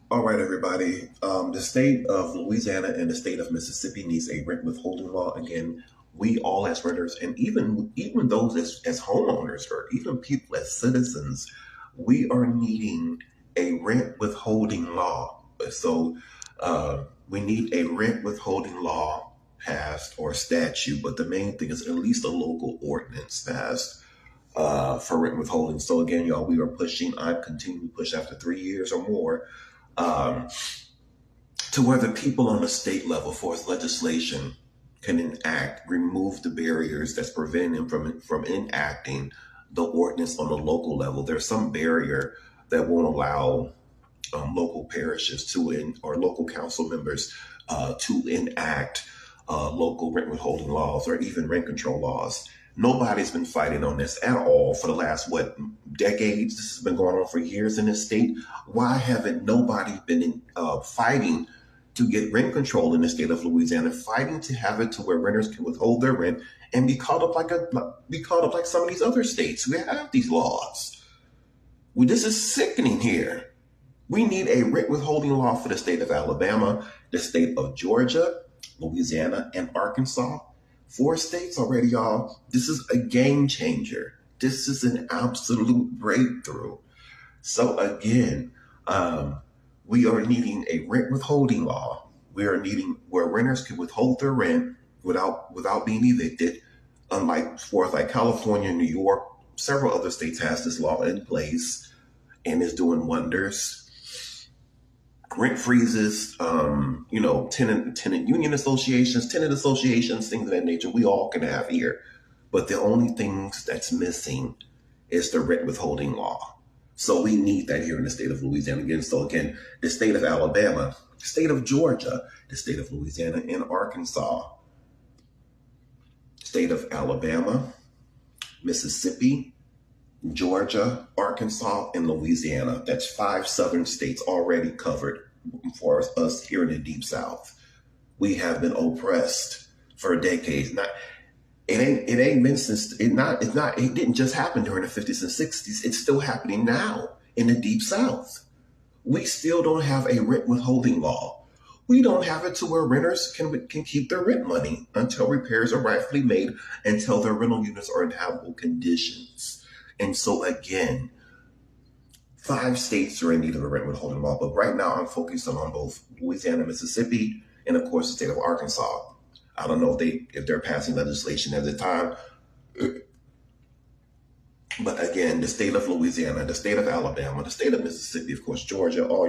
All right, everybody. The state of Louisiana and the state of Mississippi needs a rent withholding law. Again, we all as renters, and even those as homeowners, or even people as citizens, we are needing a rent withholding law. So we need a rent withholding law passed or statute, but the main thing is at least a local ordinance passed for rent withholding. So again, y'all, we are pushing. I'm continuing to push after 3 years or more um, to where the people on the state level force legislation can enact, remove the barriers that's preventing them from enacting the ordinance on the local level. There's some barrier that won't allow local parishes or local council members to enact local rent withholding laws or even rent control laws. Nobody's been fighting on this at all for the last, decades? This has been going on for years in this state. Why haven't nobody been fighting to get rent control in the state of Louisiana, fighting to have it to where renters can withhold their rent and be caught up like some of these other states who have these laws? This is sickening here. We need a rent withholding law for the state of Alabama, the state of Georgia, Louisiana, and Arkansas. 4 states already, y'all. This is a game changer. This is an absolute breakthrough. So again, we are needing a rent withholding law. We are needing where renters can withhold their rent without being evicted. Unlike like California, New York, several other states has this law in place and is doing wonders. Rent freezes, tenant union associations, tenant associations, things of that nature. We all can have here, but the only things that's missing is the rent withholding law. So we need that here in the state of Louisiana again. So again, the state of Alabama, the state of Georgia, the state of Louisiana and Arkansas, state of Alabama, Mississippi, Georgia, Arkansas, and Louisiana. That's 5 southern states already covered for us here in the Deep South. We have been oppressed for decades. It didn't just happen during the 50s and 60s. It's still happening now in the Deep South. We still don't have a rent withholding law. We don't have it to where renters can keep their rent money until repairs are rightfully made, until their rental units are in habitable conditions. And so again, 5 states are in need of a rent withholding law, but right now I'm focusing on both Louisiana, Mississippi, and of course the state of Arkansas. I don't know if they're passing legislation at the time, but again, the state of Louisiana, the state of Alabama, the state of Mississippi, of course, Georgia, all your